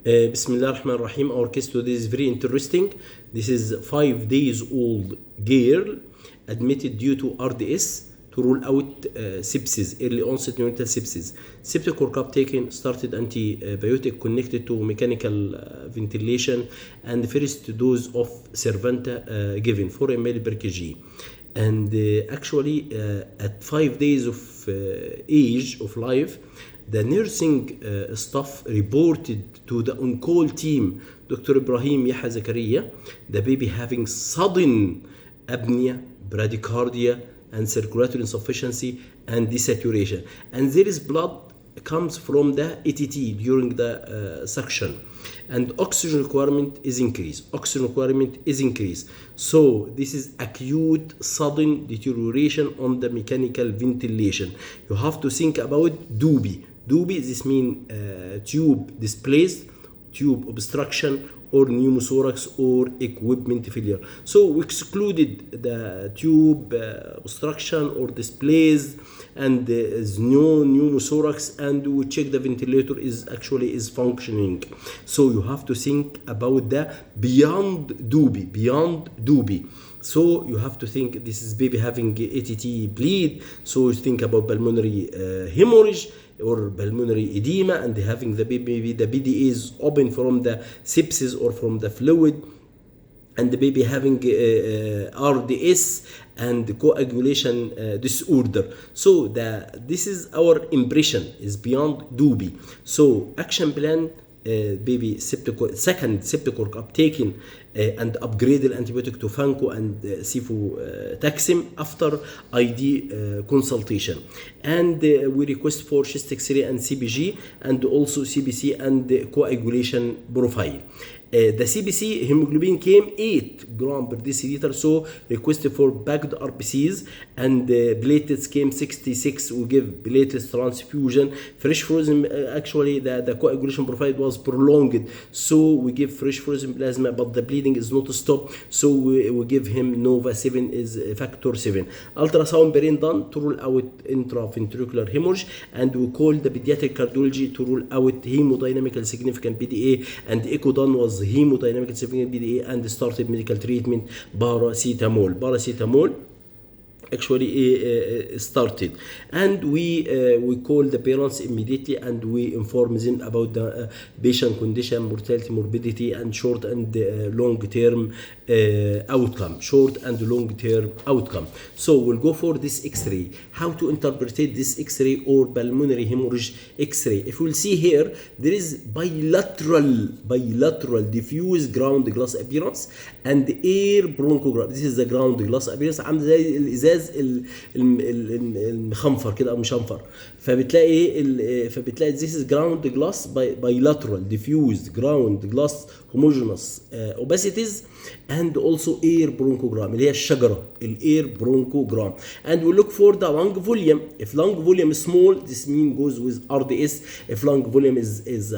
Bismillah ar-Rahman ar-Rahim. Our case today is very interesting. This is 5 days old girl admitted due to RDS to rule out sepsis, early onset neonatal sepsis. Septic workup taken, started antibiotic connected to mechanical ventilation, and first dose of Cervanta given 4 ml per kg. And actually at 5 days of age of life, the nursing staff reported to the on-call team, Dr Ibrahim, Yahya, Zakaria, the baby having sudden apnea, bradycardia, and circulatory insufficiency and desaturation. And there is blood comes from the ATT during the suction. And oxygen requirement is increased. So this is acute sudden deterioration on the mechanical ventilation. You have to think about DUBI. DUBI, this means tube displaced, tube obstruction, or pneumothorax or equipment failure. So we excluded the tube obstruction or displaced, and there is no pneumothorax, and we check the ventilator is functioning. So you have to think about the beyond DUBI. So you have to think this is baby having ATT bleed, so you think about pulmonary hemorrhage or pulmonary edema, and having the baby, maybe the BDA is open from the sepsis or from the fluid, and the baby having RDS and coagulation disorder. So this is our impression is beyond DUBI. So action plan, baby second septic workup taken and upgraded antibiotic to Fanco and cefotaxime after ID consultation. And we request for chest X-ray and CBG, and also CBC and coagulation profile. The CBC hemoglobin came 8 gram per deciliter, so requested for bagged RBCs, and platelets came 66. We give platelets transfusion. Fresh frozen, actually the coagulation profile was prolonged, so we give fresh frozen plasma, but the bleeding is not stopped, so we give him Nova 7 is factor 7. Ultrasound brain done to rule out intraventricular hemorrhage, and we call the pediatric cardiology to rule out hemodynamical significant PDA, and echo done was hemodynamical significant PDA, and started medical treatment paracetamol actually started. And we call the parents immediately, and we inform them about the patient condition, mortality, morbidity, and short and long term outcome. So we'll go for this X-ray. How to interpret this X-ray or pulmonary hemorrhage X-ray? If we'll see here, there is bilateral diffuse ground glass appearance and air bronchogram. This is the ground glass appearance، عامل زي الازاز المخنفر كده او مشنفر. فبتلاقي this is ground glass bilateral diffused ground glass homogeneous opacities, and also air bronchogram اللي هي الشجره الاير bronchogram. And we look for the lung volume. If lung volume is small, this mean goes with RDS. If lung volume is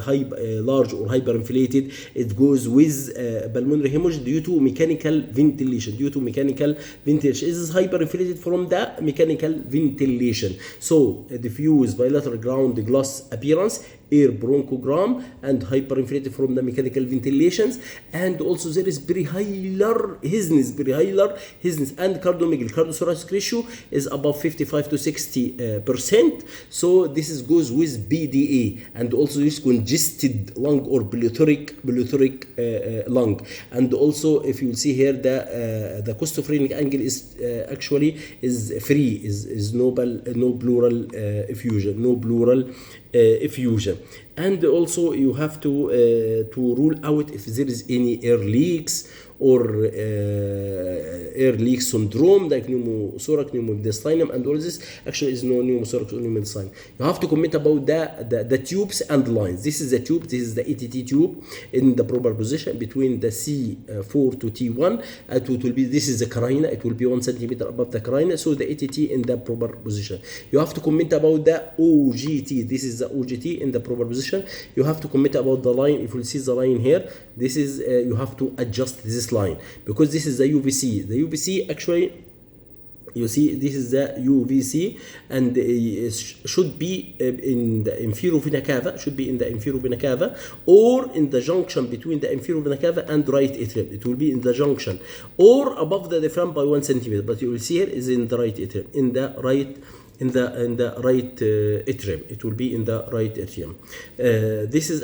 large or hyperinflated, it goes with pulmonary hemorrhage due to mechanical ventilation. This is hyperinflated from the mechanical ventilation. So diffuse bilateral ground glass appearance, air bronchogram, and hyperinflated from the mechanical ventilations. And also there is perihilar hissness, and cardiomegaly. Cardiothoracic ratio is above 55 to 60%. So this goes with BDA, and also this congested lung or pleuthoric lung. And also if you will see here, the costophrenic angle is actually is free, is no pleural effusion. And also you have to rule out if there is any air leaks or air leak syndrome like pneumothorax, pneumomediastinum, and all this. Actually is no pneumothorax or pneumomediastinum. You have to comment about the tubes and lines. This is the tube, this is the ATT tube in the proper position between the C4 to T1. It will be, this is the carina, it will be 1 centimeter above the carina, so the ATT in the proper position. You have to comment about the OGT. This is the OGT in the proper position. You have to comment about the line. If you see the line here, this is you have to adjust this line, because this is the UVC. The UVC actually You see, this is the UVC, and should be in the inferior vena cava, should be in the inferior vena cava, or in the junction between the inferior vena cava and right atrium. It will be in the junction or above the diaphragm by 1 centimeter. But you will see here is in the right atrium, in the right atrium. It will be in the right atrium. This is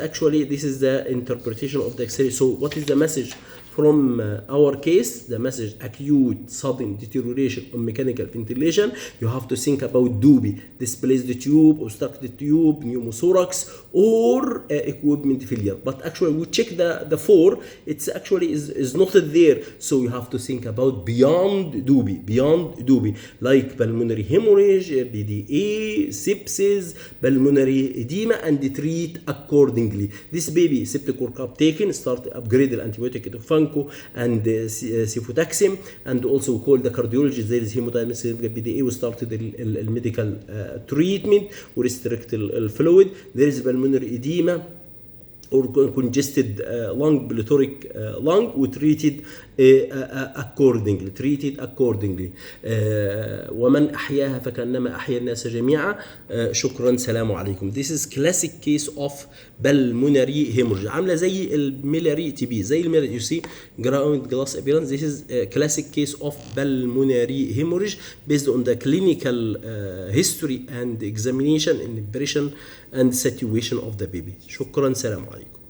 the interpretation of the X-ray. So what is the message from our case? The message: acute sudden deterioration on mechanical ventilation. You have to think about DUBI, displaced tube, obstructed tube, pneumothorax, or equipment failure. But actually we check the 4, it's actually is not there. So you have to think about beyond DUBI, like pulmonary hemorrhage, BDA, sepsis, pulmonary edema, and treat accordingly. This baby septic workup taken, start upgrade the antibiotic Vanco and cefotaxime, and also call the cardiologist. There is hemodynamic BDA. We started the medical treatment. We restrict the fluid. There is pulmonary edema or congested lung, plethoric lung. We treated accordingly. ومن أحياها فكأنما أحيا الناس جميعا. شكرا، سلام عليكم. This is classic case of pulmonary hemorrhage. عاملة زي الميلاري TB، زي الميلاري. You see ground glass appearance. This is a classic case of pulmonary hemorrhage based on the clinical history and examination and impression and situation of the baby. شكرا، سلام عليكم.